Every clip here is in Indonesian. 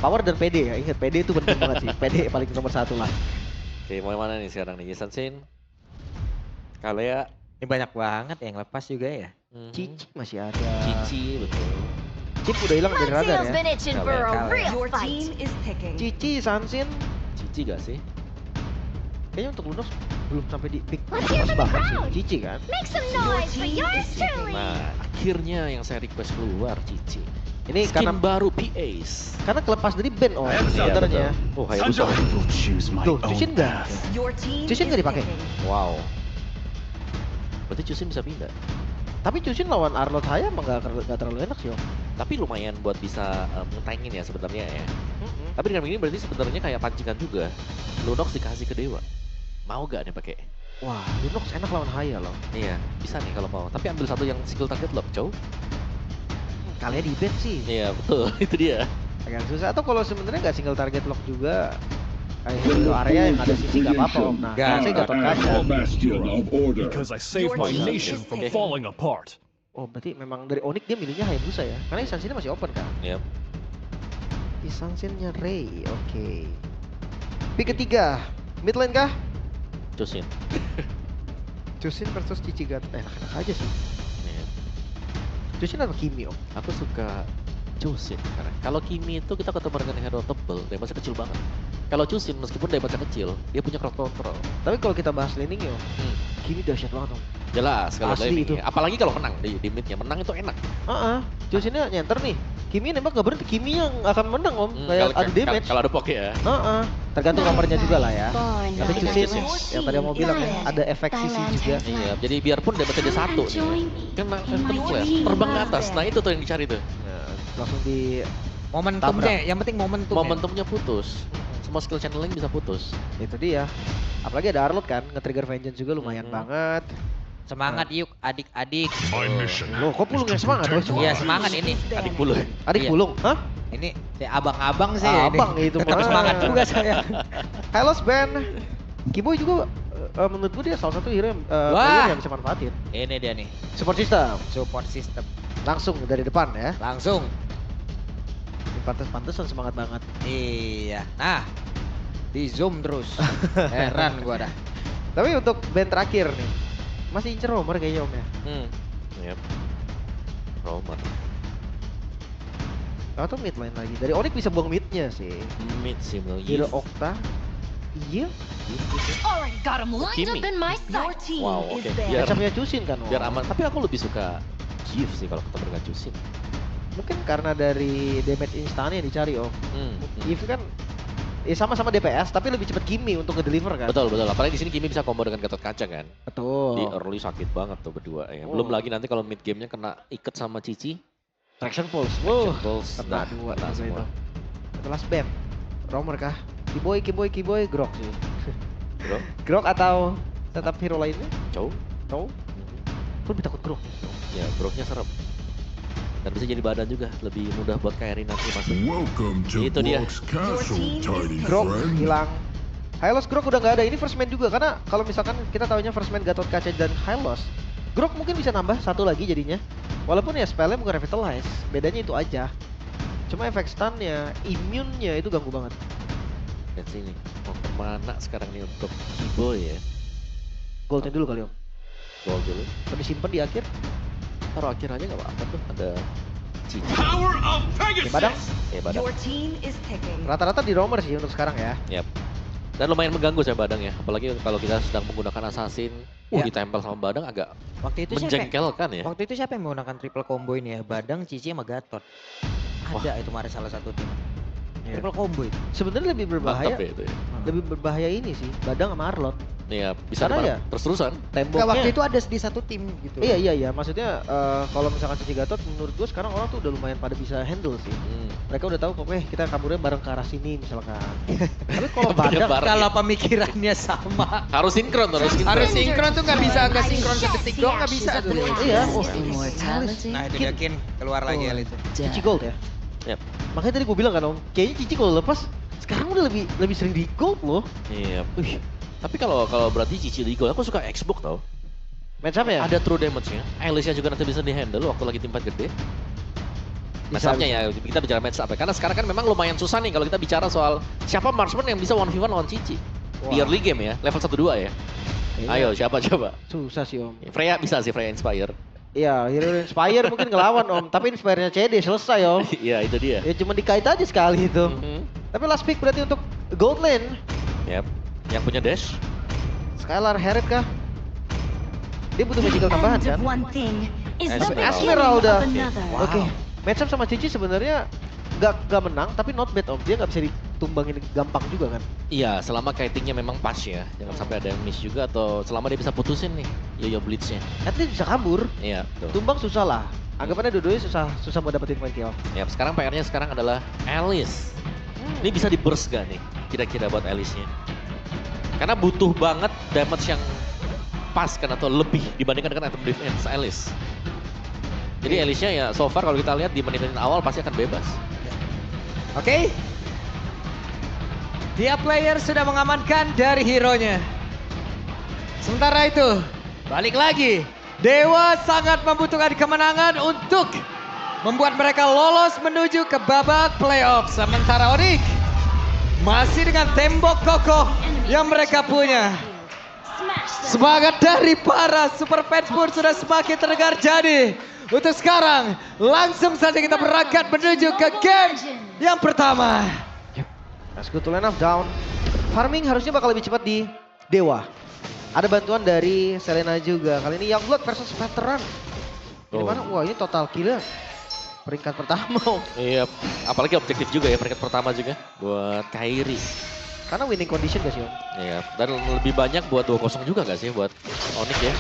Power dan PD ya, ingat PD itu penting banget sih. PD paling nomor satu lah. Oke, mau yang mana nih sekarang nih? Sansin, Kalea, Ini banyak banget yang lepas juga ya. Cici masih ada. Cici, betul. Cip udah hilang dari radar Tail's ya. been itching for a Kalian. real Your fight. team is picking. Cici, Sansin, Cici gak sih? kayaknya untuk Lunox belum sampai di pick Let's hear pas from the banget sih. crowd. Cici kan. Make some noise for yours truly. Nah, akhirnya yang saya request keluar Cici. Ini Skin karena baru PAs. kelepas dari band Iya, sebenarnya. betul. Oh, Hayabusa. will choose my Tuh, own Cusin enggak? path. Your team Cusin is nggak dipakai? picking. Wow. Berarti Cusin bisa pindah. Tapi Cusin lawan Arnold Haya emang gak terlalu enak sih, Om. Tapi lumayan buat bisa ngetangin ya sebenarnya ya. Tapi dengan ini berarti sebenarnya kayak pancingan juga. Lunox dikasih ke Dewa. Mau gak nih pakai? Wah, Lunox enak lawan Haya loh. Iya, bisa nih kalau mau. Tapi ambil satu yang single target lock, cow. Kalian di band sih Iya, betul. Itu dia. agak susah. Atau kalau sebenarnya nggak single target lock juga, kayak Hero area yang ada sisi nggak apa-apa, Om. Nah, Nggak. saya Gatot Kaca. bastion of order. Because I saved Your my team nation is from picking. falling apart. Oh, berarti memang dari Onyx dia milihnya Hayabusa ya? Karena Isansinnya masih open kan? Yap. Isansinnya Ray, oke. Pick ketiga, mid lane kah? Cusin. Cusin versus Cici Gatot. Enak-enak aja sih. Iya. Cusin atau Kimi, Om? Aku suka Cusin karena kalau Kimi itu kita ketemu dengan hero tebel, damage kecil banget. Kalau Cusin meskipun damage kecil, dia punya crowd control. Tapi kalau kita bahas laning ya, Om, Hmm. Kimi dahsyat banget, Om. Jelas kalau Asli laning itu. ya. Apalagi kalau menang di midnya, menang itu enak. Cusinnya nyenter nih. Kimi nembak nggak berhenti, Kimi yang akan menang, Om. Kayak adu damage. Kalau ada poke ya. Tergantung nomornya juga lah ya. Born Tapi on Cusin the yang tadi mau bilang ya, Island. ada efek sisi juga. Iya, jadi biarpun damage dia satu nih. Kena phantom flash, terbang ke atas. Nah, itu tuh yang dicari tuh. Nah, langsung di Momentumnya, yang penting momentum. Momentumnya putus. Semua skill channeling bisa putus. itu dia. Apalagi ada Arlot kan, nge-trigger vengeance juga lumayan banget. Semangat yuk adik-adik. My mission Loh, kok pulung yang semangat? protect Wah, Iya lives. semangat ini. Adik bulu. Adik Iya. pulung, hah? Ini abang-abang sih. ini. Abang itu Tetap mah. semangat juga saya. Hylos band. Kiboy juga menurut gue dia salah satu hero yang Wah. player yang bisa manfaatin. Ini dia nih, Support system, support system. langsung dari depan ya. Langsung. Pantes-pantesan semangat banget. Iya. Nah, di zoom terus. Heran gua dah. Tapi untuk band terakhir nih, masih incer Romer kayaknya Om ya. Yap. Roman. Atau mid lane lagi. Dari Onyx bisa buang midnya sih. Mid sih menurut Hero Yves. Okta. Iya. Already got him lined Kimi. up in my Your sight. team Wow, is oke. banned. Biar- Macamnya Cusin kan Om. Biar aman. Tapi aku lebih suka Yves sih kalau ketemu dengan Cusin. Mungkin karena dari damage instan yang dicari Om. Yves kan ya sama-sama DPS tapi lebih cepat Kimi untuk nge-deliver kan. Betul betul. Apalagi di sini Kimi bisa combo dengan Gatot Kaca kan. Betul. Di early sakit banget tuh berdua ya. Oh. Belum lagi nanti kalau mid gamenya kena iket sama Cici. Traction Pulse. Action Wow. Pulse, Kena nah, dua kena juga semua. itu. Satu last band. Romer kah? Kiboy, Grok sih. Bro, Grok atau tetap hero lainnya? cow. Tahu? Gue lebih takut Grok. Ya, broknya serem. Dan bisa jadi badan juga, lebih mudah buat Kairi nanti masuk. Welcome to Itu dia. Brock's Castle, tiny Grok friend. hilang. Hylos Grok udah nggak ada. Ini first man juga karena kalau misalkan kita tahunya first man Gatot Kaca dan Hylos, Grok mungkin bisa nambah satu lagi jadinya. Walaupun ya spellnya bukan revitalize, bedanya itu aja. Cuma efek stunnya, immune-nya itu ganggu banget. Dan sini, mau kemana sekarang nih untuk Kiboy ya? Goldnya dulu kali Om. Gol dulu. Tapi simpen di akhir. Taruh akhir aja nggak apa-apa tuh, ada Cici. Di Badang. Ya Badang. Your team is picking. Rata-rata di Romer sih untuk sekarang ya. Yap. Dan lumayan mengganggu saya Badang ya, apalagi kalau kita sedang menggunakan assassin, Ya. ditempel sama Badang agak Waktu itu siapa? menjengkelkan ya. Waktu itu siapa yang menggunakan triple combo ini ya? Badang, Cici sama Gatot. Ada itu kemarin salah satu tim. Iya. Triple combo itu. Sebenarnya lebih berbahaya. Mantap ya itu ya. Lebih berbahaya ini sih, Badang sama Arlot. Iya, bisa Karena dimana- terus-terusan. Temboknya. Enggak, waktu itu ada di satu tim gitu. Iya. Maksudnya kalau misalkan Cici Gatot, menurut gue sekarang orang tuh udah lumayan pada bisa handle sih. Mereka udah tahu kok, kita kaburnya bareng ke arah sini misalkan. Tapi kalau Kaburnya Badang, bareng. Kalau pemikirannya sama. Harus sinkron, harus sinkron. Harus sinkron tuh nggak bisa, nggak sinkron sedetik doang nggak bisa tuh. iya. Immortality. Nah itu dia Kin, keluar lagi L itu. Cici Gold ya. Yap. Makanya tadi gue bilang kan Om, kayaknya Cici kalau lepas sekarang udah lebih sering di gold loh. Iya. Wih. Tapi kalau berarti Cici di gol, aku suka Xbox tau. Match apa ya? Ada true damage-nya. Alice-nya juga nanti bisa di-handle waktu lagi tim fight gede. Bisa, Match up-nya ya, kita bicara match up ya. Karena sekarang kan memang lumayan susah nih kalau kita bicara soal siapa marksman yang bisa 1v1 lawan Cici. Di Wah. early game ya, level 1-2 ya. Kayaknya Ayo siapa coba? susah sih Om. Freya bisa sih, Freya Inspire. Iya, Hero Inspire mungkin ngelawan Om, tapi Inspire-nya CD selesai Om. Iya itu dia. Ya cuma dikait aja sekali itu. Mhm. Tapi last pick berarti untuk gold lane. Yap. Yang punya dash. Skylar Herald kah? Dia butuh magical The tambahan end kan? of one thing is the Esmeralda. beginning Esmeralda. of another. Wow. Oke, matchup sama Cici sebenarnya nggak menang, tapi not bad Om. Dia nggak bisa ditumbangin gampang juga kan? Iya, selama kitingnya memang pas ya. Jangan sampai ada yang miss juga atau selama dia bisa putusin nih Yo-Yo Blitznya. At least bisa kabur. Iya, betul. Tumbang susah lah. Anggapannya dua-duanya susah mau dapetin point kill. Yap, sekarang PR-nya sekarang adalah Alice. Ini bisa di burst gak nih kira-kira buat Alice-nya? Karena butuh banget damage yang pas kan atau lebih dibandingkan dengan item defense Alice. Jadi Alice-nya ya so far kalau kita lihat di menit-menit awal pasti akan bebas. Oke. Tiap player sudah mengamankan dari hero-nya. Sementara itu, balik lagi. Dewa sangat membutuhkan kemenangan untuk membuat mereka lolos menuju ke babak playoff. Sementara Onyx masih dengan tembok kokoh yang mereka punya. Smash them. Semangat dari para super fans pun sudah semakin terdengar jadi. Untuk sekarang, langsung saja kita berangkat menuju ke game yang pertama. Let's go to line up down. Farming harusnya bakal lebih cepat di Dewa. Ada bantuan dari Selena juga. Kali ini Youngblood versus Veteran. Ini Oh. mana? Wah ini total killer. Peringkat pertama. Iya, apalagi objektif juga ya peringkat pertama juga buat Kairi. Karena winning condition gak sih Om? Iya, dan lebih banyak buat 2-0 juga gak sih buat Onyx ya.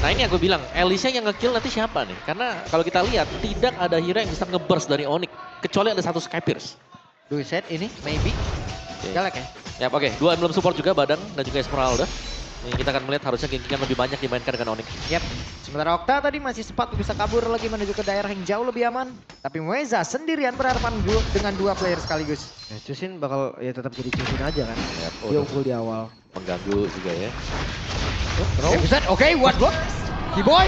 Nah ini aku bilang, Alicia yang nge-kill nanti siapa nih? Karena kalau kita lihat, tidak ada hero yang bisa nge-burst dari Onyx. Kecuali ada satu Skypierce. Do set ini, maybe. Galak ya? Ya oke, dua emblem support juga Badang dan juga Esmeralda. Ini kita akan melihat harusnya Genki lebih banyak dimainkan dengan Onyx. Yap. Sementara Okta tadi masih sempat bisa kabur lagi menuju ke daerah yang jauh lebih aman. Tapi Mueza sendirian berhadapan dengan dua player sekaligus. Ya, Cusin bakal ya tetap jadi Cusin aja kan. Ya, Dia unggul di awal. mengganggu juga ya. Oke, what block? Keyboy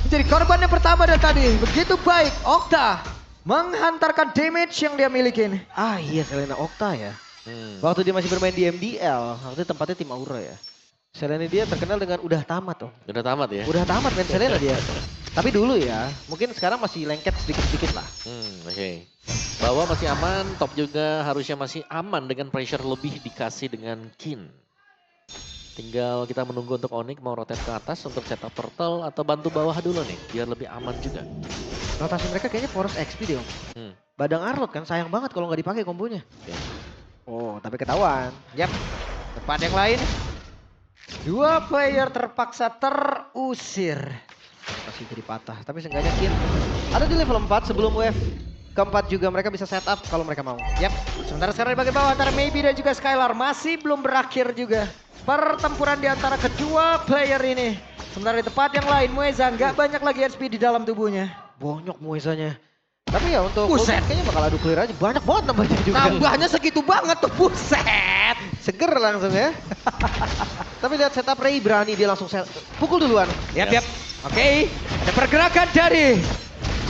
menjadi korban yang pertama dan tadi. Begitu baik Okta menghantarkan damage yang dia milikin. Ah iya Selena Okta ya. Hmm. Waktu dia masih bermain di MDL, waktu itu tempatnya tim Aura ya. Selena dia terkenal dengan udah tamat Om. Udah tamat ya? Udah tamat main Selena dia. Tapi dulu ya, mungkin sekarang masih lengket sedikit-sedikit lah. Oke. Bawah masih aman, top juga harusnya masih aman dengan pressure lebih dikasih dengan Kin. Tinggal kita menunggu untuk Onyx mau rotate ke atas untuk setup turtle atau bantu bawah dulu nih, biar lebih aman juga. Rotasi mereka kayaknya Forest XP deh Om. Hmm. Badang Arlot kan sayang banget kalau nggak dipakai kombonya. Oke. Oh, tapi ketahuan. Yap. Tempat yang lain. Dua player terpaksa terusir. Masih jadi patah, tapi seenggaknya Kin ada di level 4 sebelum wave keempat juga mereka bisa setup kalau mereka mau. Yap. Sementara sekarang di bagian bawah antara Maybe dan juga Skylar masih belum berakhir juga. Pertempuran di antara kedua player ini. Sementara di tempat yang lain Mueza nggak banyak lagi HP di dalam tubuhnya. Bonyok muesanya. Tapi ya untuk Buset. Ultimate kayaknya bakal adu clear aja. Banyak banget nambahnya juga. Nambahnya segitu banget tuh, buset. Seger langsung ya. Tapi lihat setup Ray berani dia langsung pukul duluan. Yap, yap. Oke, ada pergerakan dari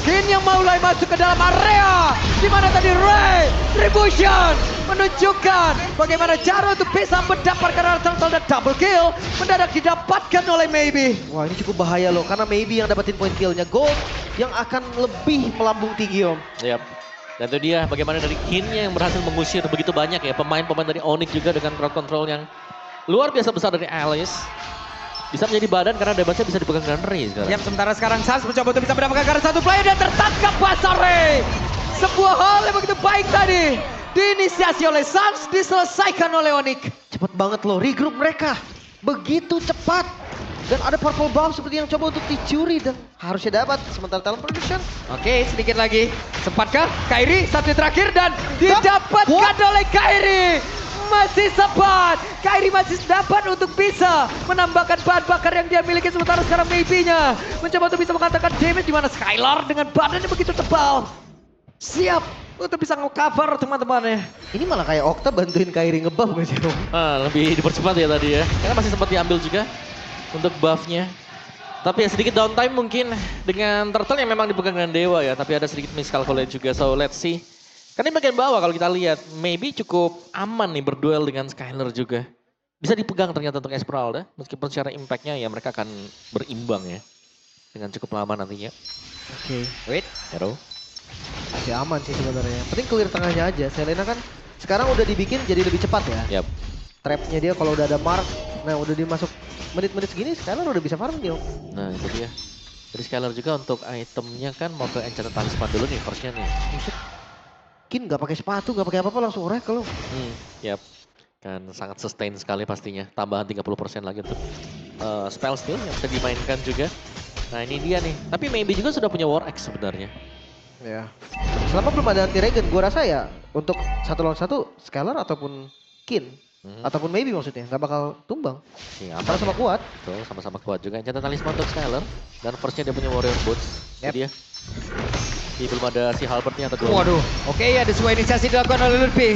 Kin yang mulai masuk ke dalam area. Di mana tadi Ray Retribution menunjukkan bagaimana cara untuk bisa mendapatkan turtle dan double kill mendadak didapatkan oleh Maybe. Wah ini cukup bahaya loh karena maybe yang dapetin point killnya Gold yang akan lebih melambung tinggi Om. Yap. Dan itu dia bagaimana dari Kinnya yang berhasil mengusir begitu banyak ya pemain-pemain dari Onyx juga dengan crowd control yang luar biasa besar dari Alice. Bisa menjadi badan karena damage-nya bisa dipegang dengan Ray sekarang. Yap, sementara sekarang Sans mencoba untuk bisa mendapatkan karena satu player dan tertangkap basah Ray. Sebuah hal yang begitu baik tadi. Diinisiasi oleh Sans, diselesaikan oleh Onyx. Cepet banget loh regroup mereka. Begitu cepat. Dan ada purple bomb seperti yang coba untuk dicuri dan harusnya dapat sementara talent production. Oke, sedikit lagi. Sempatkah Kairi satu yang terakhir dan didapatkan oleh Kairi. Masih sempat. Kairi masih dapat untuk bisa menambahkan bahan bakar yang dia miliki sementara sekarang Maybe-nya mencoba untuk bisa mengatakan damage di mana Skylar dengan badannya begitu tebal. Siap untuk bisa nge-cover teman-temannya. Ini malah kayak Okta bantuin Kairi ngebuff gak sih Om? Lebih dipercepat ya tadi ya. Karena masih sempat diambil juga untuk buff-nya. Tapi ya sedikit downtime mungkin dengan Turtle yang memang dipegang dengan Dewa ya. Tapi ada sedikit miscalculate juga. So let's see. Karena di bagian bawah kalau kita lihat. Maybe cukup aman nih berduel dengan Skylar juga. Bisa dipegang ternyata untuk Esmeralda. Meskipun secara impactnya ya mereka akan berimbang ya. Dengan cukup lama nantinya. Oke. Wait. Hero. Masih aman sih sebenarnya. Penting clear tengahnya aja. Selena kan sekarang udah dibikin jadi lebih cepat ya. Yap. Trapnya dia kalau udah ada mark, nah udah dimasuk menit-menit segini Skylar udah bisa farm dia. Nah itu dia. Dari Skylar juga untuk itemnya kan mau ke Enchanted Talisman dulu nih firstnya nih. Buset. Kin gak pakai sepatu, gak pakai apa-apa langsung oracle loh. Yap. Kan sangat sustain sekali pastinya. Tambahan 30% lagi untuk spell steal yang bisa dimainkan juga. Nah ini dia nih. Tapi maybe juga sudah punya War Axe sebenarnya. Ya. Selama belum ada anti regen, gua rasa ya untuk 1 lawan 1 Skylar ataupun Kin ataupun maybe maksudnya nggak bakal tumbang. Iya, Karena sama kuat. Betul, sama-sama kuat juga. Enchanted Talisman untuk Skylar. Dan firstnya dia punya Warrior Boots. Itu dia. Ini belum ada si Halbertnya atau dua. Waduh. Oke, ada sebuah inisiasi dilakukan oleh Lutfi.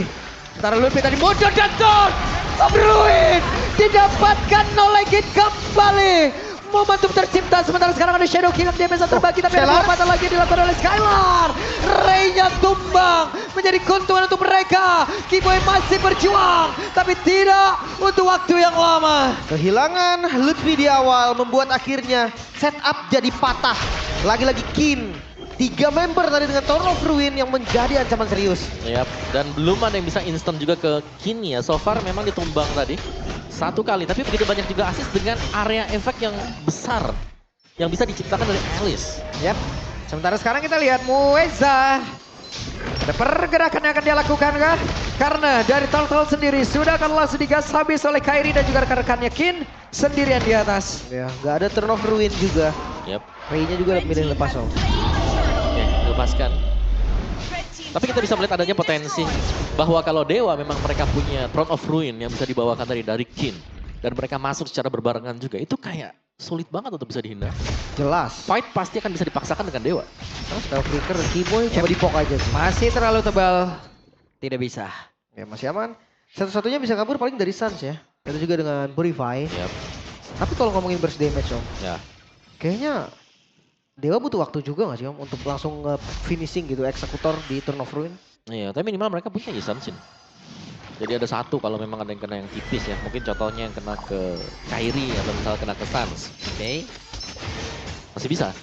Sementara Lutfi tadi mundur dan Thor. Bruin didapatkan oleh Git kembali. Momentum tercipta sementara sekarang ada Shadow King dia bisa terbagi tapi ada penempatan lagi dilakukan oleh Skylar. Ray-nya tumbang menjadi keuntungan untuk mereka. Kiboy masih berjuang tapi tidak untuk waktu yang lama. Kehilangan Lutfi di awal membuat akhirnya setup jadi patah. Lagi-lagi Kin. 3 member tadi dengan Throne of Ruin yang menjadi ancaman serius. Yap, dan belum ada yang bisa instant juga ke Kin ya. So far memang ditumbang tadi 1 kali, tapi begitu banyak juga assist dengan area efek yang besar yang bisa diciptakan dari Alice. Yap. Sementara sekarang kita lihat Mueza. Ada pergerakan yang akan dia lakukan kah? Karena dari Turtle sendiri sudah akan langsung digas habis oleh Kairi dan juga rekan-rekannya Kin sendirian di atas. Ya, nggak ada Throne of Ruin juga. Yap. Ray-nya juga milih lepas oh. Oke, lepaskan. Tapi kita bisa melihat adanya potensi bahwa kalau Dewa memang mereka punya Throne of Ruin yang bisa dibawakan dari Kin. Dan mereka masuk secara berbarengan juga. Itu kayak sulit banget untuk bisa dihindar. Jelas. Fight pasti akan bisa dipaksakan dengan Dewa. Karena Spellbreaker Kiboy coba dipok aja sih. Masih terlalu tebal. Tidak bisa. Ya masih aman. Satu-satunya bisa kabur paling dari Suns ya. Itu juga dengan Purify. Yap. Tapi kalau ngomongin burst damage om. Ya. Kayaknya Dewa butuh waktu juga gak sih om untuk langsung finishing gitu eksekutor di Throne of Ruin. Iya, tapi minimal mereka punya Isansin. Jadi ada satu kalau memang ada yang kena yang tipis ya. Mungkin contohnya yang kena ke Kairi atau misalnya kena ke Suns. Oke. Masih bisa.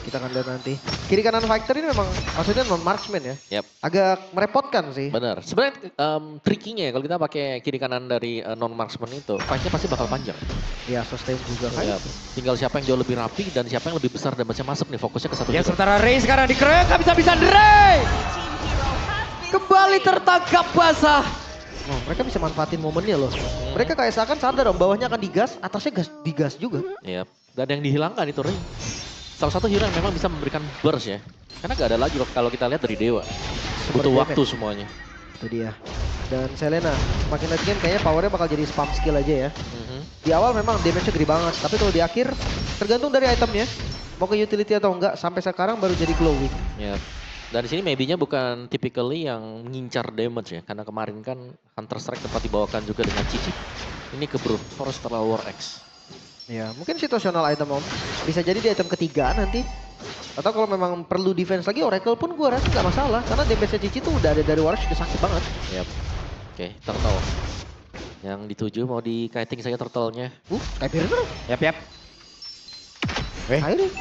Kita akan lihat nanti. Kiri kanan fighter ini memang maksudnya non-marksman ya. Yap. Agak merepotkan sih. Benar. Sebenarnya trikinya ya kalau kita pakai kiri kanan dari non-marksman itu, fight-nya pasti bakal panjang. Ya sustain juga kan. Yap. Tinggal siapa yang jauh lebih rapi dan siapa yang lebih besar dan bisa masuk nih fokusnya ke satu Ya hero. sementara Ray sekarang dikeroyok habis-habisan Ray. Kembali tertangkap basah. Oh, mereka bisa manfaatin momennya loh. Mereka kayak seakan sadar om bawahnya akan digas, atasnya digas juga. Yap. Dan yang dihilangkan itu Ray. Salah satu hero yang memang bisa memberikan burst ya. Karena gak ada lagi kalau kita lihat dari Dewa. Butuh waktu semuanya. Itu dia. Dan Selena, semakin late game kayaknya powernya bakal jadi spam skill aja ya. Di awal memang damage-nya gede banget, tapi kalau di akhir tergantung dari itemnya. Mau ke utility atau enggak, sampai sekarang baru jadi glowing. Ya. Dan di sini maybe-nya bukan typically yang ngincar damage ya. Karena kemarin kan Hunter Strike tempat dibawakan juga dengan Cici. Ini ke Brute Force setelah War Axe. Ya, mungkin situasional item om. Bisa jadi di item ketiga nanti. Atau kalau memang perlu defense lagi, Oracle pun gue rasa nggak masalah. Karena damage-nya Cici tuh udah ada dari War Axe, udah sakit banget. Yap. Oke, Turtle. Yang dituju mau di kiting saja Turtle-nya. Kayak Pierce tuh. Yap. Ayo deh.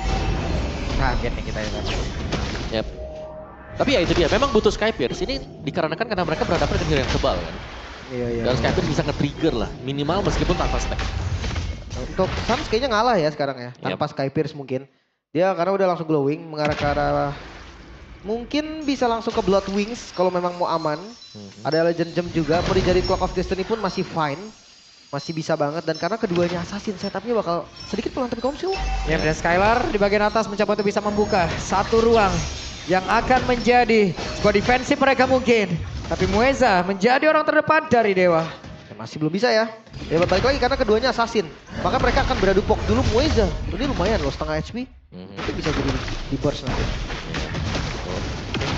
Kaget nih kita ya. Yap. Tapi ya itu dia, memang butuh Skypierce. Ini dikarenakan karena mereka berhadapan dengan hero yang tebal kan. Iya. Dan Skypierce bisa nge-trigger lah, minimal meskipun tanpa stack. Untuk Suns kayaknya ngalah ya sekarang ya. Tanpa Sky Pierce mungkin. Dia karena udah langsung glowing, mengarah ke arah... Mungkin bisa langsung ke Blood Wings kalau memang mau aman. Ada Legend Gem juga, mau dijadiin Clock of Destiny pun masih fine. Masih bisa banget, dan karena keduanya assassin, setupnya bakal sedikit pelan tapi komsil. Ya, dan Skylar di bagian atas mencoba untuk bisa membuka satu ruang yang akan menjadi squad defensif mereka mungkin. Tapi Mueza menjadi orang terdepan dari Dewa. Masih belum bisa ya. Ya balik lagi karena keduanya assassin. Maka mereka akan beradu pok dulu Mueza. Ini lumayan loh, setengah HP. Itu bisa jadi di burst nanti.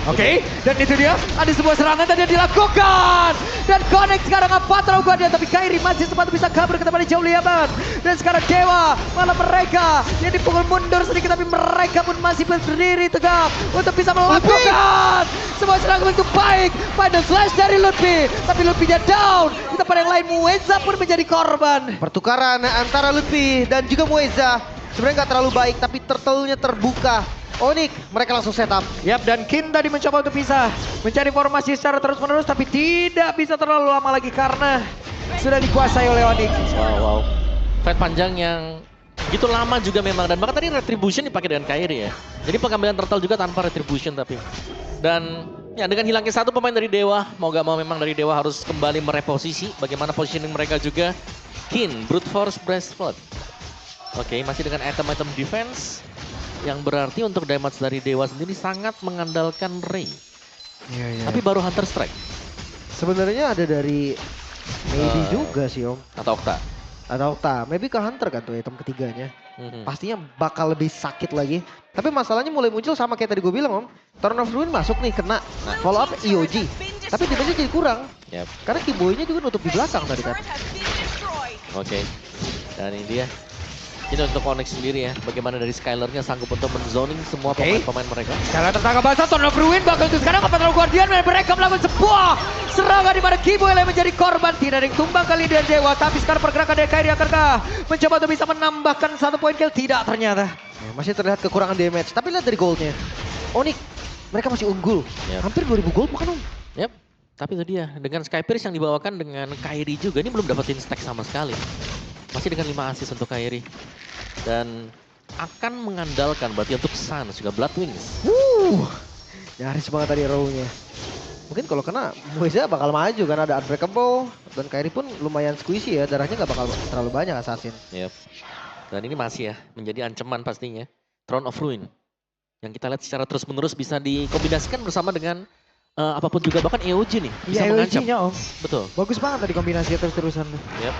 Oke, dan itu dia, ada sebuah serangan tadi yang dilakukan. Dan connect sekarang apa tahu dia, tapi Kairi masih sempat bisa kabur ke tempat yang jauh lebih aman. Dan sekarang Dewa, malah mereka yang dipukul mundur sedikit, tapi mereka pun masih berdiri tegap untuk bisa melakukan sebuah serangan begitu baik. Final slash dari Lutfi, tapi Lutfi-nya down. Di tempat yang lain, Mueza pun menjadi korban. Pertukaran antara Lutfi dan juga Mueza sebenarnya nggak terlalu baik, tapi turtle-nya terbuka. Onyx, mereka langsung setup. Yap, dan Kin tadi mencoba untuk bisa mencari formasi secara terus-menerus, tapi tidak bisa terlalu lama lagi karena sudah dikuasai oleh Onyx. Wow. Fight panjang yang gitu lama juga memang. Dan bahkan tadi Retribution dipakai dengan Kairi ya. Jadi pengambilan turtle juga tanpa Retribution tapi. Dan ya dengan hilangnya satu pemain dari Dewa, mau gak mau memang dari Dewa harus kembali mereposisi. Bagaimana positioning mereka juga. Kin, Brute Force Breastplate. Oke, masih dengan item-item defense. Yang berarti untuk damage dari Dewa sendiri sangat mengandalkan Ray. Iya. Tapi baru Hunter Strike Sebenarnya ada dari maybe juga sih Om. atau Okta. Atau Okta, maybe ke Hunter kan tuh item ketiganya. Mhm. Pastinya bakal lebih sakit lagi. Tapi masalahnya mulai muncul sama kayak tadi gue bilang Om. Turn of Ruin masuk nih kena. Follow up EOG. Tapi damage-nya jadi kurang. Yap. Karena Kiboy-nya juga nutup di belakang tadi kan. Oke. Dan ini dia. Ini untuk Onyx sendiri ya. Bagaimana dari Skyler-nya sanggup untuk menzoning semua pemain-pemain mereka. Sekarang tertangkap basah, Turn of Ruin bakal itu sekarang apa terlalu Guardian, dan mereka melakukan sebuah serangan di mana Kiboy yang menjadi korban. Tidak ada yang tumbang kali dari Dewa, tapi sekarang pergerakan dari Kairi akankah mencoba untuk bisa menambahkan 1 poin kill? Tidak ternyata. Ya, masih terlihat kekurangan damage. Tapi lihat dari goldnya. Onyx, mereka masih unggul. Yap. Hampir 2000 gold bukan Om? Yap. Tapi itu dia. Dengan Sky Pierce yang dibawakan dengan Kairi juga. Ini belum dapetin stack sama sekali. Masih dengan 5 assist untuk Kairi. Dan akan mengandalkan berarti untuk Suns juga Blood Wings. Nyaris banget tadi row-nya. Mungkin kalau kena Mueza bakal maju karena ada Unbreakable. Dan Kairi pun lumayan squishy ya. Darahnya nggak bakal terlalu banyak Assassin. Yap. Dan ini masih ya menjadi ancaman pastinya. Throne of Ruin. Yang kita lihat secara terus-menerus bisa dikombinasikan bersama dengan apapun juga. Bahkan EOG nih bisa mengancam. EOG-nya Om. Betul. Bagus banget tadi kombinasi terus-terusan. Yap.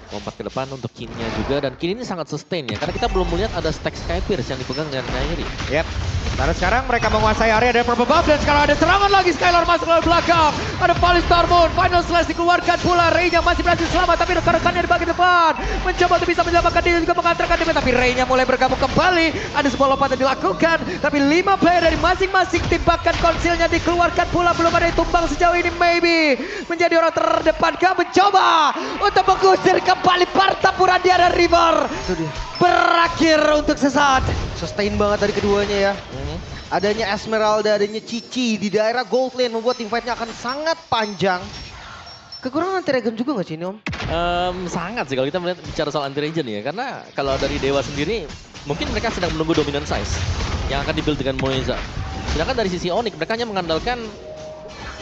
Lompat ke depan untuk Kinnya juga. Dan Kin ini sangat sustain ya. Karena kita belum melihat ada stack Sky Pierce yang dipegang dengan Kairi. Yep. Karena sekarang mereka menguasai area dari purple buff, dan sekarang ada serangan lagi. Skylar masuk ke belakang. Ada Palis Stormon. Final slash dikeluarkan pula. Ray-nya masih berhasil selamat, tapi rekan-rekannya di bagian depan mencoba untuk bisa menyelamatkan diri juga mengantarkan diri. Tapi Ray-nya mulai bergabung kembali. Ada sebuah lompatan dilakukan. Tapi 5 player dari masing-masing tim, bahkan konsilnya dikeluarkan pula. Belum ada yang tumbang sejauh ini. Maybe menjadi orang terdepan kah mencoba untuk mengusir kembali pertempuran di area River. Itu dia. Berakhir untuk sesaat. Sustain banget dari keduanya ya. Adanya Esmeralda, adanya Cici di daerah gold lane membuat team fight-nya akan sangat panjang. Kekurangan anti-regen juga nggak sih ini Om? Sangat sih kalau kita melihat bicara soal anti-regen ya. Karena kalau dari Dewa sendiri mungkin mereka sedang menunggu dominant size yang akan dibuild dengan Moeza. Sedangkan dari sisi Onyx mereka hanya mengandalkan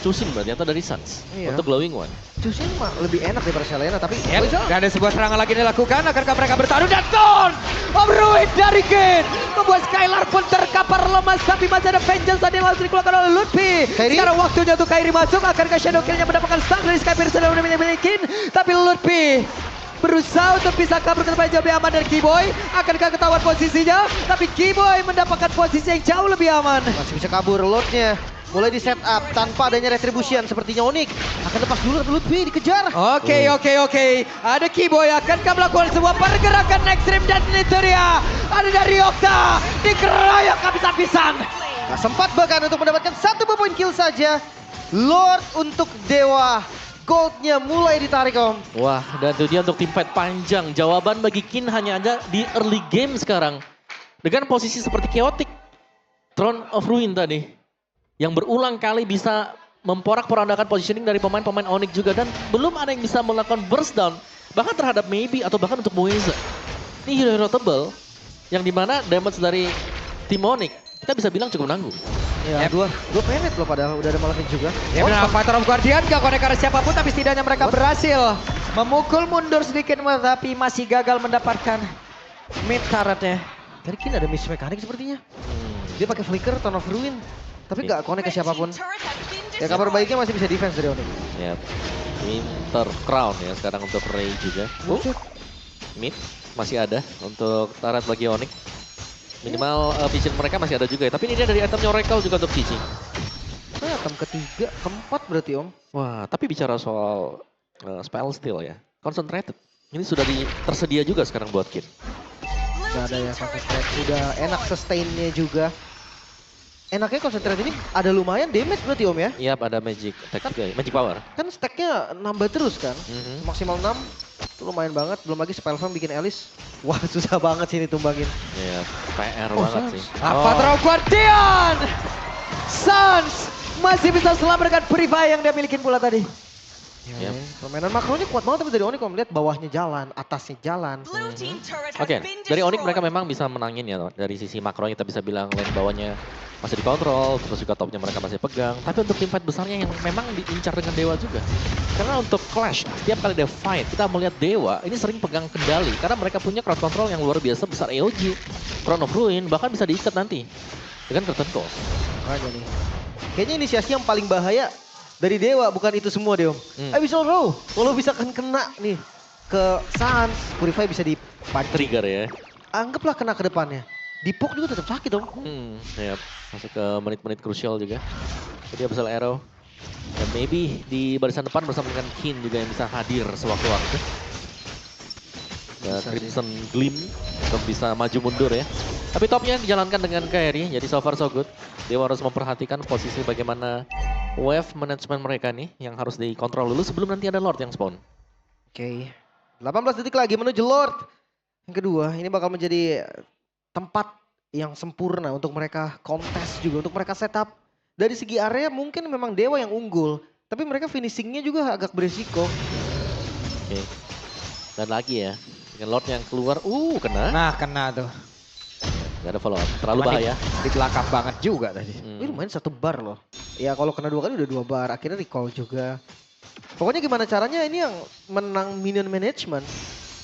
Chusin berarti atau dari Suns untuk Glowing One. Chusin mah lebih enak daripada Selena tapi Yep. Dan ada sebuah serangan lagi dilakukan. Akankah mereka bertaruh, dan Turn of Ruin dari Kin membuat Skylar pun terkapar lemas, tapi masih ada vengeance tadi yang langsung dikeluarkan oleh Lutfi. Kairi? Sekarang waktunya untuk Kairi masuk. Akankah Shadow Kill-nya mendapatkan stun dari Sky Pierce sudah memiliki Kin, tapi Lutfi berusaha untuk bisa kabur ke tempat yang jauh lebih aman dari Kiboy. Akankah ketahuan posisinya? Tapi Kiboy mendapatkan posisi yang jauh lebih aman. masih bisa kabur. Lordnya mulai di setup tanpa adanya retribution sepertinya Onyx. Akan lepas dulu tapi Lutfi dikejar. Oke. Ada Kiboy, akankah melakukan sebuah pergerakan ekstrim, dan itu dia. Ada dari Okta, dikeroyok habis-habisan. Gak sempat bahkan untuk mendapatkan 1 poin kill saja. Lord untuk Dewa. Goldnya mulai ditarik Om. Wah, dan itu dia untuk tim fight panjang. Jawaban bagi Kin hanya ada di early game sekarang. Dengan posisi seperti chaotic. Throne of Ruin tadi. Yang berulang kali bisa memporak-porandakan positioning dari pemain-pemain Onyx juga. Dan belum ada yang bisa melakukan burst down. Bahkan terhadap Maybe atau bahkan untuk Moeza. Ini hero-hero tebal. Yang dimana damage dari tim Onyx kita bisa bilang cukup nanggung. Ya, dua planet loh padahal udah ada Malavin juga. Ya benar, Fighter of Guardian gak connect karena siapapun, tapi setidaknya mereka berhasil memukul mundur sedikit, tapi masih gagal mendapatkan mid turretnya. Tadi Kin ada miss mekanik sepertinya. Dia pakai flicker, Turn of Ruin. Tapi gak connect ke siapapun. Ya kabar baiknya masih bisa defense dari Onyx. Yap. Winter Crown ya sekarang untuk Ray juga. Mid masih ada untuk turret bagi Onyx. Minimal vision mereka masih ada juga ya. Tapi ini dia dari itemnya Oracle juga untuk Cici. item ketiga, keempat berarti Om. Wah, tapi bicara soal spell steal ya, concentrated. Ini sudah tersedia juga sekarang buat Kin. Gak ada ya concentrate, udah enak sustainnya juga. Enaknya concentrate ini ada lumayan damage berarti Om ya. Iya, ada magic attack juga ya, magic power. Kan stacknya nambah terus kan. Mhm. Maksimal 6, itu lumayan banget. Belum lagi spell farm bikin Alice. Wah susah banget sih ini tumbangin. Iya, PR Oh, banget Sans. sih. Apa Draw Guardian? Sans masih bisa selamatkan Purify yang dia milikin pula tadi. Ya, Yep. permainan makronya kuat banget tapi dari Onyx om lihat bawahnya jalan, atasnya jalan. Blue team turret has Oke, been dari Onyx mereka destroyed. memang bisa menangin ya. Dari sisi makro kita bisa bilang lane bawahnya masih dikontrol, terus juga topnya mereka masih pegang. Tapi untuk tim fight besarnya yang memang diincar dengan Dewa juga. Karena untuk Clash, setiap kali dia fight, kita melihat Dewa ini sering pegang kendali. Karena mereka punya crowd control yang luar biasa besar EOG, Crown of Ruin, bahkan bisa diikat nanti dengan curtain call. Makanya nih. Kayaknya inisiasi yang paling bahaya dari Dewa bukan itu semua deh om. Abyssal Row, kalau bisa kena nih ke Sans, Purify bisa dipancing. Trigger ya. Anggaplah kena ke depannya. Di poke juga tetap sakit om. Ya, masuk ke menit-menit krusial juga. Jadi Abyssal Arrow. Dan maybe di barisan depan bersama dengan Kin juga yang bisa hadir sewaktu-waktu. Ya, Bisa Crimson Gleam untuk bisa maju mundur ya. Tapi topnya dijalankan dengan Kairi, jadi so far so good. Dewa harus memperhatikan posisi bagaimana wave management mereka nih yang harus dikontrol dulu sebelum nanti ada Lord yang spawn. Oke. 18 detik lagi menuju Lord. Yang kedua, ini bakal menjadi tempat yang sempurna untuk mereka kontes juga, untuk mereka setup. Dari segi area mungkin memang Dewa yang unggul, tapi mereka finishingnya juga agak berisiko. Oke. Dan lagi ya, dengan Lord yang keluar, kena. Nah kena tuh. Gak ada follow up, terlalu Cuman bahaya. Di belakang banget juga tadi. Ini lumayan 1 bar loh. Ya kalau kena 2 kali udah 2 bar, akhirnya recall juga. Pokoknya gimana caranya ini yang menang minion management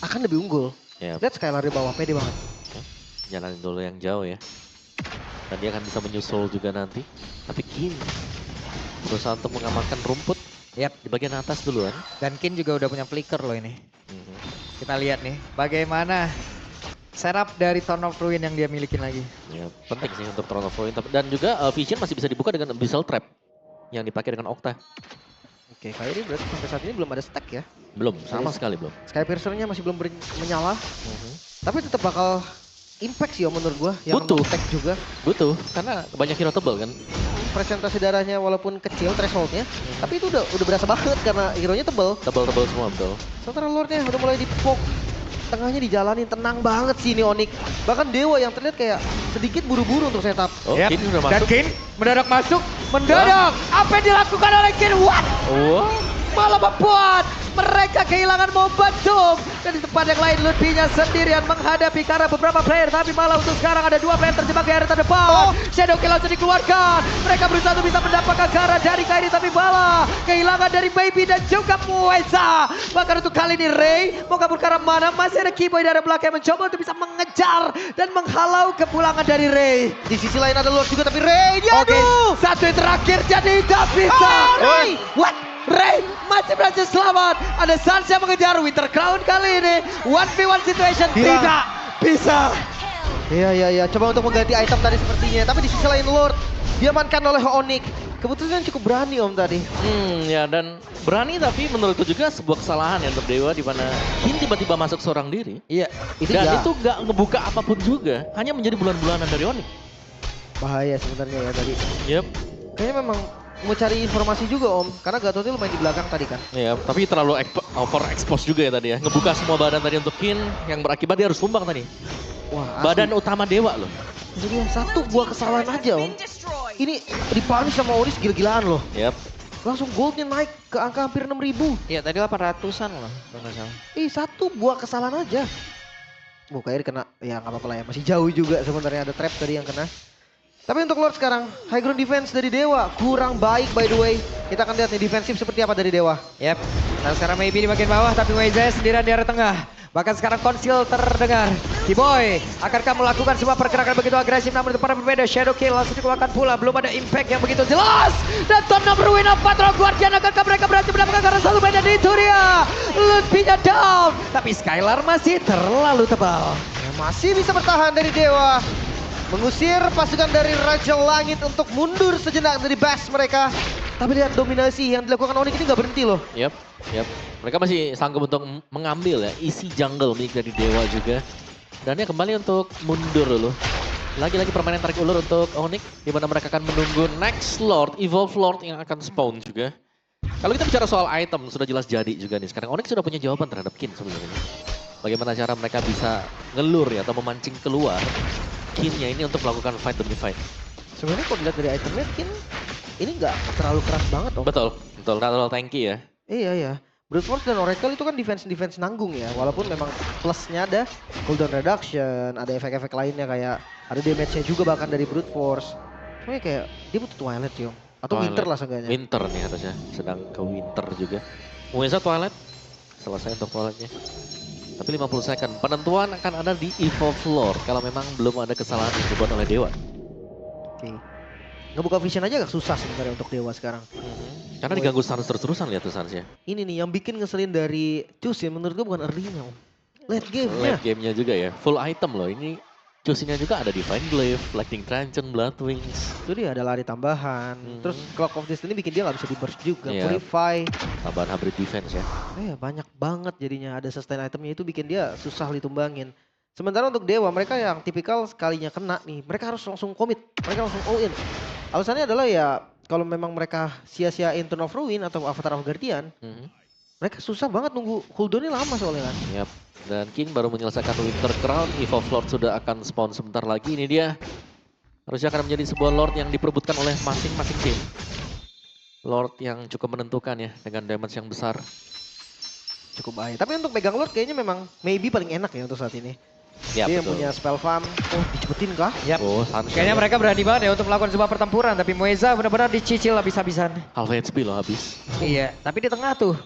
akan lebih unggul. Ya, Lihat Skylar di bawah, pede banget. jalanin dulu yang jauh ya. Dan dia akan bisa menyusul juga nanti. Tapi Kin berusaha untuk mengamankan rumput Yap. di bagian atas duluan. Dan Kin juga udah punya flicker loh ini. Kita lihat nih bagaimana setup dari Throne of Ruin yang dia milikin lagi. Ya, penting sih untuk Throne of Ruin. Dan juga Vision masih bisa dibuka dengan Abyssal Trap yang dipakai dengan Okta. Oke, Kairi berarti sampai saat ini belum ada stack ya. Belum, sama sekali belum. Sky Piercer-nya masih belum menyala. Tapi tetap bakal impact sih om menurut gua. Yang Butuh. tag juga. Butuh, karena banyak hero tebal kan. Presentasi darahnya walaupun kecil thresholdnya. Tapi itu udah berasa banget karena hero-nya tebel. Tebal-tebal semua betul. Sementara Lord-nya udah mulai di-poke. Tengahnya dijalanin, tenang banget sih ini Onyx. Bahkan Dewa yang terlihat kayak sedikit buru-buru untuk setup. Oh, Yap. Kin udah Dan masuk. Kin mendadak masuk. Mendadak. Apa yang dilakukan oleh Kin? What? Wah. Malah membuat mereka kehilangan momentum. Dan di tempat yang lain Ludwig-nya sendirian menghadapi karena beberapa player. Tapi malah untuk sekarang ada 2 player terjebak di area terdepan. Shadow Kill langsung dikeluarkan. Mereka berusaha untuk bisa mendapatkan Gara dari Kairi. Tapi malah kehilangan dari Baby dan juga Mueza. Bahkan untuk kali ini Ray mau kabur ke arah mana. Masih ada Keyboy dari belakang yang mencoba untuk bisa mengejar. Dan menghalau kepulangan dari Ray. Di sisi lain ada Lord juga tapi Ray dia Oke, satu yang terakhir jadi tidak bisa. Ray! What? Ray masih berhasil selamat. Ada Sans yang mengejar Winter Crown kali ini. 1v1 situation Gila. tidak bisa. Iya. Coba untuk mengganti item tadi sepertinya. Tapi di sisi lain Lord diamankan oleh Onyx. Keputusan cukup berani om tadi. Ya dan berani tapi menurutku juga sebuah kesalahan ya untuk Dewa di mana Kin tiba-tiba masuk seorang diri. Iya. Dan ya, itu nggak ngebuka apapun juga, hanya menjadi bulan-bulanan dari Onyx. bahaya sebenarnya ya tadi. Yep. Kayaknya memang mau cari informasi juga om. Karena Gatot itu lumayan di belakang tadi kan. Ya, tapi terlalu over expose juga ya tadi ya. Ngebuka semua badan tadi untuk Kin yang berakibat dia harus tumbang tadi. Wah Badan utama Dewa loh. Jadi satu buah kesalahan aja om. Been destroyed. Ini dipunish sama Onyx gila-gilaan loh. Yep. Langsung goldnya naik ke angka hampir 6.000. Iya tadi 800-an loh. Kalau nggak salah. Satu buah kesalahan aja. Kairi kena, ya nggak apa-apa lah ya. Masih jauh juga sebenarnya ada trap tadi yang kena. Tapi untuk Lord sekarang, high ground defense dari Dewa kurang baik by the way. Kita akan lihat nih defensif seperti apa dari Dewa. Yep. Nah sekarang maybe di bagian bawah tapi Mueza sendirian di area tengah. Bahkan sekarang konsil terdengar. Keyboy akankah melakukan sebuah pergerakan begitu agresif namun itu pada berbeda. Shadow Kill langsung dikeluarkan pula. Belum ada impact yang begitu jelas. Dan Throne of Ruin of Patrol Guardian akankah mereka berhasil mendapatkan karena satu beda di itu dia. Ludwig-nya down. Tapi Skylar masih terlalu tebal. Masih bisa bertahan dari Dewa. Mengusir pasukan dari Raja Langit untuk mundur sejenak dari base mereka. Tapi lihat dominasi yang dilakukan Onyx ini nggak berhenti loh. Yap. Mereka masih sanggup untuk mengambil ya isi jungle milik dari Dewa juga. Dan ya kembali untuk mundur dulu. Lagi-lagi permainan tarik ulur untuk Onyx, di mana mereka akan menunggu next Lord, Evolve Lord yang akan spawn juga. Kalau kita bicara soal item, sudah jelas jadi juga nih. Sekarang Onyx sudah punya jawaban terhadap Kin sebenarnya. Bagaimana cara mereka bisa ngelur ya, atau memancing keluar Kinnya ini untuk melakukan fight demi fight. Sebenarnya kalau dilihat dari itemnya Kin ini nggak terlalu keras banget Om. Betul, nggak terlalu tanky ya. Iya. Brute Force dan Oracle itu kan defense nanggung ya. Walaupun memang plusnya ada cooldown reduction, ada efek-efek lainnya kayak ada damage-nya juga bahkan dari Brute Force. Cuma kayak dia butuh Twilight sih Om. Atau Twilight. Winter lah seenggaknya. Winter nih harusnya, sedang ke Winter juga. Mueza Twilight, selesai untuk Twilightnya. Tapi 50 second, penentuan akan ada di Evolve Lord kalau memang belum ada kesalahan yang dibuat oleh Dewa. Oke. Ngebuka vision aja agak susah sebenarnya untuk Dewa sekarang. Karena diganggu Sans terus-terusan lihat tuh Sansnya. Ini nih yang bikin ngeselin dari Chusin menurut gue bukan early-nya Om. Late game-nya. Late game-nya juga ya, full item loh. Ini Chusinnya juga ada Divine Glaive, Lightning Truncheon, Blood Wings. Itu dia ada lari tambahan. Terus Clock of Destiny bikin dia nggak bisa di-burst juga. Iya. Purify. Tambahan hybrid defense ya. Banyak banget jadinya ada sustain itemnya itu bikin dia susah ditumbangin. Sementara untuk Dewa mereka yang tipikal sekalinya kena nih, mereka harus langsung commit, mereka langsung all in. Alasannya adalah ya kalau memang mereka sia-siain Turn of Ruin atau Avatar of Guardian, mereka susah banget nunggu cooldownnya lama soalnya kan. Yap. Dan King baru menyelesaikan Winter Crown, Evolve Lord sudah akan spawn sebentar lagi. Ini dia. Harusnya akan menjadi sebuah Lord yang diperebutkan oleh masing-masing tim. Lord yang cukup menentukan ya dengan damage yang besar. Cukup bahaya. Tapi untuk pegang Lord kayaknya memang maybe paling enak ya untuk saat ini. Ya, Dia yang betul. punya spell farm. Oh dicepetin kah? Oh, Sans Kayaknya ya. mereka berani banget ya untuk melakukan sebuah pertempuran. Tapi Mueza benar-benar dicicil habis-habisan. Half HP loh habis. Iya, tapi di tengah tuh.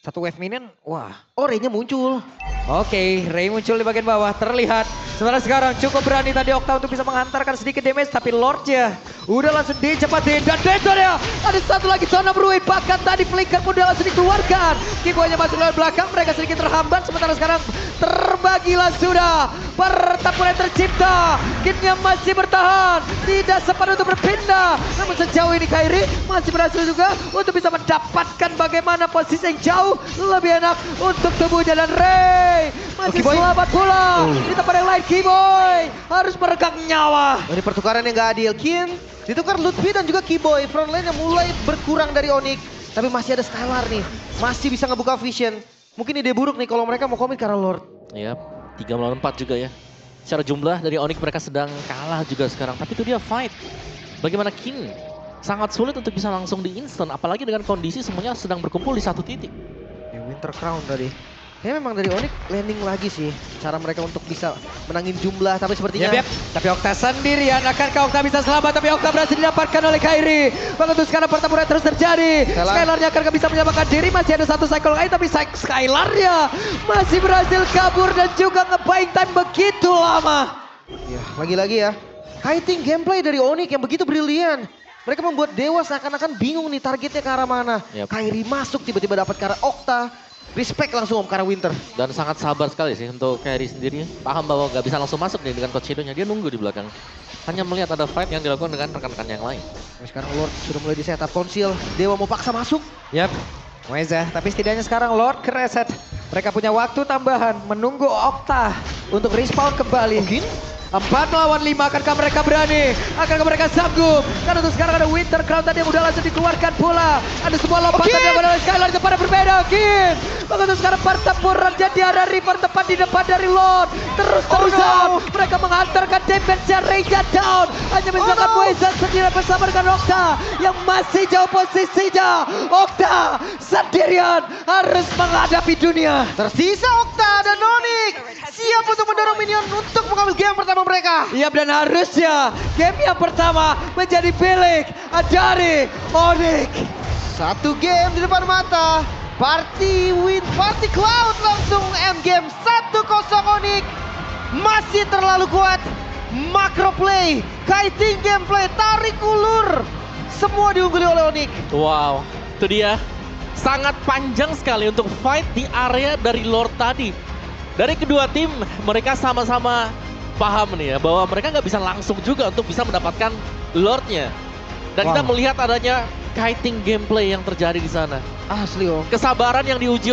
Satu wave minion, wah. Oh Ray-nya muncul. Oke, Ray muncul di bagian bawah, terlihat. Sementara sekarang cukup berani tadi Okta untuk bisa menghantarkan sedikit damage. Tapi Lordnya udah langsung dicepatin. Dan Destornya ada satu lagi zona Bruin. Bahkan tadi flicker pun udah langsung dikeluarkan. Kiboynya masuk lewat belakang, mereka sedikit terhambat. Sementara sekarang terbagilah sudah. Pertempuran tercipta. Kitnya masih bertahan. Tidak sempat untuk berpindah. Namun sejauh ini Kairi masih berhasil juga untuk bisa mendapatkan bagaimana posisi yang jauh lebih enak untuk tubuhnya. Dan Ray masih Kiboy. selamat pula. Di tempat yang lain Kiboy harus meregang nyawa. Ini pertukaran yang gak adil. Kin ditukar Lutfi dan juga Kiboy. Front line yang mulai berkurang dari Onyx. Tapi masih ada Skylar nih. Masih bisa ngebuka vision. Mungkin ide buruk nih kalau mereka mau komit karena Lord. Yap, 3 melawan 4 juga ya. Secara jumlah dari Onyx mereka sedang kalah juga sekarang. Tapi itu dia fight. Bagaimana King? Sangat sulit untuk bisa langsung di instant. Apalagi dengan kondisi semuanya sedang berkumpul di satu titik. Winter Crown tadi. Kayaknya memang dari Onyx landing lagi sih. Cara mereka untuk bisa menangin jumlah. Tapi sepertinya... Yap. Tapi Okta sendirian. Akankah Okta bisa selamat? Tapi Okta berhasil didapatkan oleh Kairi. Mengenai sekarang pertempuran terus terjadi. Skylarnya akan bisa menyelamatkan diri. Masih ada satu cycle lain. Tapi Skylarnya masih berhasil kabur. Dan juga nge-buying time begitu lama. Ya, lagi-lagi ya. Kiting gameplay dari Onyx yang begitu brilian. Mereka membuat Dewa seakan-akan bingung nih targetnya ke arah mana. Yap. Kairi masuk tiba-tiba dapat ke arah Okta. Respect langsung Om ke arah Winter. Dan sangat sabar sekali sih untuk Kairi sendiri. Paham bahwa gak bisa langsung masuk nih dengan coach Shadow-nya. Dia nunggu di belakang. Hanya melihat ada fight yang dilakukan dengan rekan-rekan yang lain. Nah, sekarang Lord sudah mulai di setup konsil. Dewa mau paksa masuk. Yap. Mueza, tapi setidaknya sekarang Lord kereset. Mereka punya waktu tambahan menunggu Okta untuk respawn kembali. Mungkin 4 melawan 5, akankah mereka berani? Akankah mereka sanggup? Karena untuk sekarang ada Winter Crown tadi yang udah langsung dikeluarkan pula. Ada sebuah lompatan yang ada Skylar kepada berbeda. Kin. Maka untuk sekarang pertempuran jadi ada River tepat di depan dari Lord. Terus-terusan mereka menghantarkan damage-nya Reza down. Hanya misalkan Mueza sendirian bersama dengan Okta yang masih jauh posisinya. Okta sendirian harus menghadapi dunia. tersisa Okta dan Onyx. Siap untuk mendorong minion untuk mengambil game pertama mereka. Iya, dan harusnya game yang pertama menjadi milik dari Onyx. Satu game di depan mata. Party Cloud langsung end game 1-0 Onyx. Masih terlalu kuat. Macro play, kiting gameplay, tarik ulur. Semua diungguli oleh Onyx. Wow, itu dia. Sangat panjang sekali untuk fight di area dari Lord tadi. Dari kedua tim, mereka sama-sama paham nih ya bahwa mereka nggak bisa langsung juga untuk bisa mendapatkan Lordnya. Dan kita Wow. melihat adanya kiting gameplay yang terjadi di sana. Asli om. Kesabaran yang diuji oleh